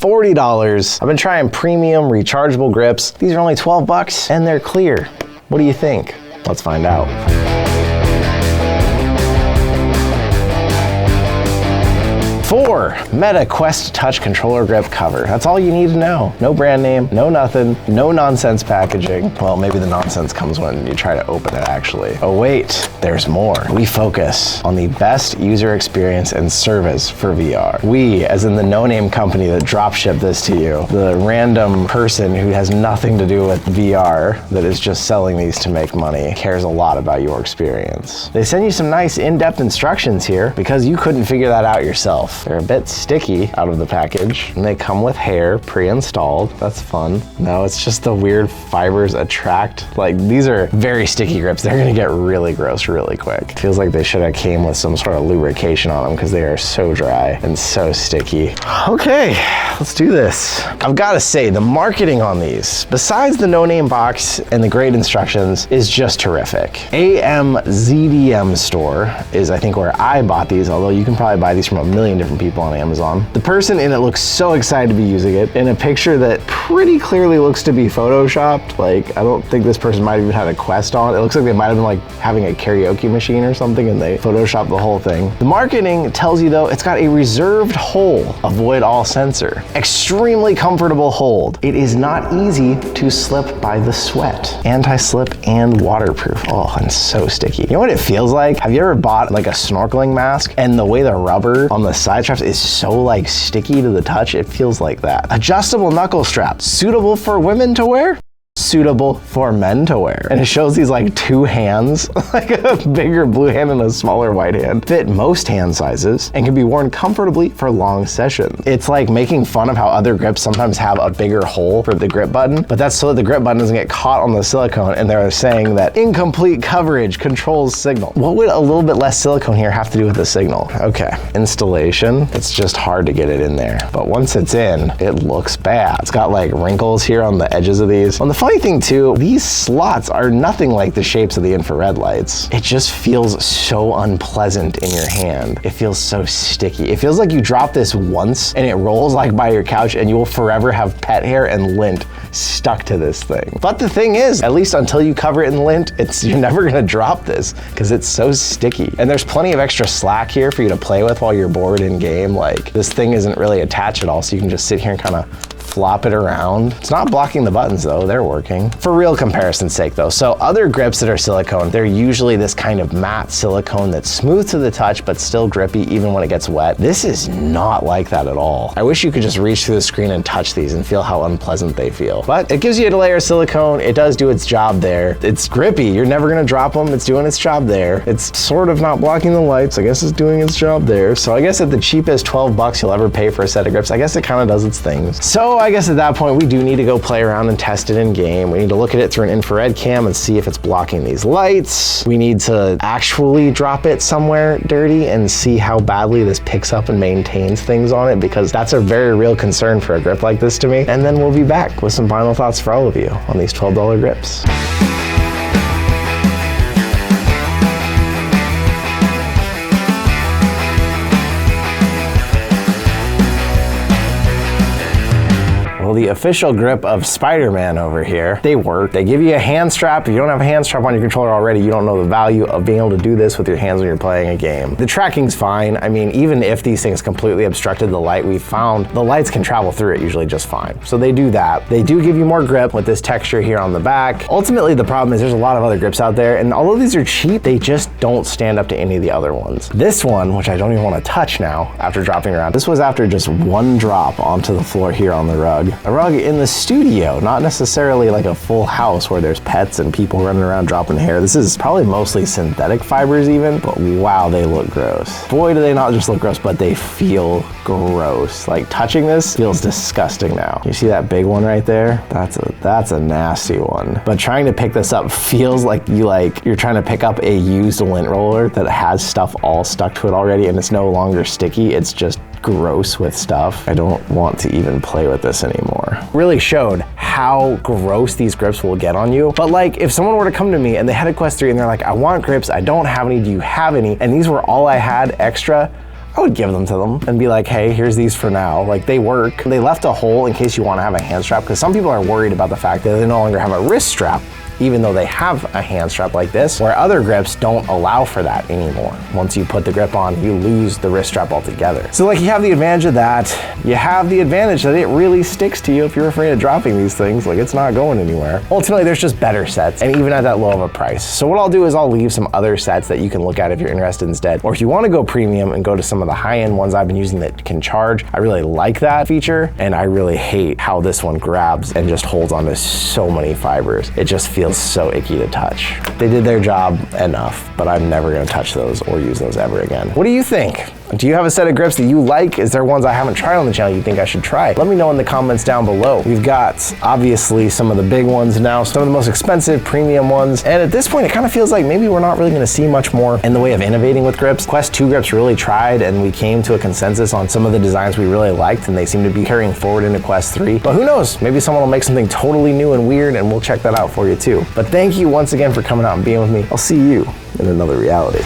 $40. I've been trying premium rechargeable grips. These are only 12 bucks and they're clear. What do you think? Let's find out. For Meta Quest Touch Controller Grip cover. That's all you need to know. No brand name, no nothing, no nonsense packaging. Well, maybe the nonsense comes when you try to open it actually. Oh wait, there's more. We focus on the best user experience and service for VR. We, as in the no-name company that dropshipped this to you, the random person who has nothing to do with VR that is just selling these to make money, cares a lot about your experience. They send you some nice in-depth instructions here because you couldn't figure that out yourself. They're a bit sticky out of the package, and they come with hair pre-installed. That's fun. No, it's just the weird fibers attract. Like, these are very sticky grips. They're gonna get really gross really quick. Feels like they should have came with some sort of lubrication on them because they are so dry and so sticky. Okay, let's do this. I've gotta say, the marketing on these, besides the no-name box and the great instructions, is just terrific. AMZDM store is, I think, where I bought these, although you can probably buy these from a million different people on Amazon. The person in it looks so excited to be using it in a picture that pretty clearly looks to be photoshopped. Like, I don't think this person might have even had a Quest on. It looks like they might have been like having a karaoke machine or something and they photoshopped the whole thing. The marketing tells you though, it's got a reserved hole, avoid all sensor. Extremely comfortable hold. It is not easy to slip by the sweat. Anti-slip and waterproof. Oh, and so sticky. You know what it feels like? Have you ever bought like a snorkeling mask and the way the rubber on the side straps is so like sticky to the touch? It feels like that. Adjustable knuckle strap, suitable for women to wear, suitable for men to wear. And it shows these like two hands, like a bigger blue hand and a smaller white hand. Fit most hand sizes and can be worn comfortably for long sessions. It's like making fun of how other grips sometimes have a bigger hole for the grip button, but that's so that the grip button doesn't get caught on the silicone, and they're saying that incomplete coverage controls signal. What would a little bit less silicone here have to do with the signal? Okay, installation, it's just hard to get it in there. But once it's in, it looks bad. It's got like wrinkles here on the edges of these. On the funny thing too, these slots are nothing like the shapes of the infrared lights. It just feels so unpleasant in your hand. It feels so sticky. It feels like you drop this once and it rolls like by your couch and you will forever have pet hair and lint stuck to this thing. But the thing is, at least until you cover it in lint, you're never gonna drop this because it's so sticky. And there's plenty of extra slack here for you to play with while you're bored in game. Like, this thing isn't really attached at all, so you can just sit here and kind of flop it around. It's not blocking the buttons though, they're working. For real comparison's sake though, so other grips that are silicone, they're usually this kind of matte silicone that's smooth to the touch but still grippy even when it gets wet. This is not like that at all. I wish you could just reach through the screen and touch these and feel how unpleasant they feel. But it gives you a layer of silicone, it does do its job there. It's grippy, you're never gonna drop them, it's doing its job there. It's sort of not blocking the lights, I guess it's doing its job there. So I guess at the cheapest 12 bucks you'll ever pay for a set of grips, I guess it kind of does its things. So I guess at that point we do need to go play around and test it in game. We need to look at it through an infrared cam and see if it's blocking these lights. We need to actually drop it somewhere dirty and see how badly this picks up and maintains things on it, because that's a very real concern for a grip like this to me. And then we'll be back with some final thoughts for all of you on these $12 grips. Well, the official grip of Spider-Man over here, they work. They give you a hand strap. If you don't have a hand strap on your controller already, you don't know the value of being able to do this with your hands when you're playing a game. The tracking's fine. I mean, even if these things completely obstructed the light, we found the lights can travel through it usually just fine. So they do that. They do give you more grip with this texture here on the back. Ultimately, the problem is there's a lot of other grips out there, and although these are cheap, they just don't stand up to any of the other ones. This one, which I don't even want to touch now after dropping around, this was after just one drop onto the floor here on the rug. A rug in the studio, not necessarily like a full house where there's pets and people running around dropping hair. This is probably mostly synthetic fibers even, but wow, they look gross. Boy, do they not just look gross, but they feel gross. Like, touching this feels disgusting now. You see that big one right there? That's a nasty one. But trying to pick this up feels like you're trying to pick up a used lint roller that has stuff all stuck to it already and it's no longer sticky. It's just gross with stuff. I don't want to even play with this anymore. Really showed how gross these grips will get on you. But like, if someone were to come to me and they had a Quest 3 and they're like, I want grips, I don't have any, do you have any? And these were all I had extra, I would give them to them and be like, hey, here's these for now. Like, they work. They left a hole in case you want to have a hand strap, because some people are worried about the fact that they no longer have a wrist strap, even though they have a hand strap like this, where other grips don't allow for that anymore. Once you put the grip on, you lose the wrist strap altogether. So like, you have the advantage of that. You have the advantage that it really sticks to you if you're afraid of dropping these things. Like, it's not going anywhere. Ultimately, there's just better sets, and even at that low of a price. So what I'll do is I'll leave some other sets that you can look at if you're interested instead. Or if you want to go premium and go to some of the high-end ones I've been using that can charge, I really like that feature, and I really hate how this one grabs and just holds onto so many fibers. It just feels so icky to touch. They did their job enough, but I'm never gonna touch those or use those ever again. What do you think? Do you have a set of grips that you like? Is there ones I haven't tried on the channel you think I should try? Let me know in the comments down below. We've got obviously some of the big ones now, some of the most expensive premium ones, and at this point it kind of feels like maybe we're not really gonna see much more in the way of innovating with grips. Quest 2 grips really tried, and we came to a consensus on some of the designs we really liked, and they seem to be carrying forward into Quest 3. But who knows? Maybe someone will make something totally new and weird, and we'll check that out for you too. But thank you once again for coming out and being with me. I'll see you in another reality.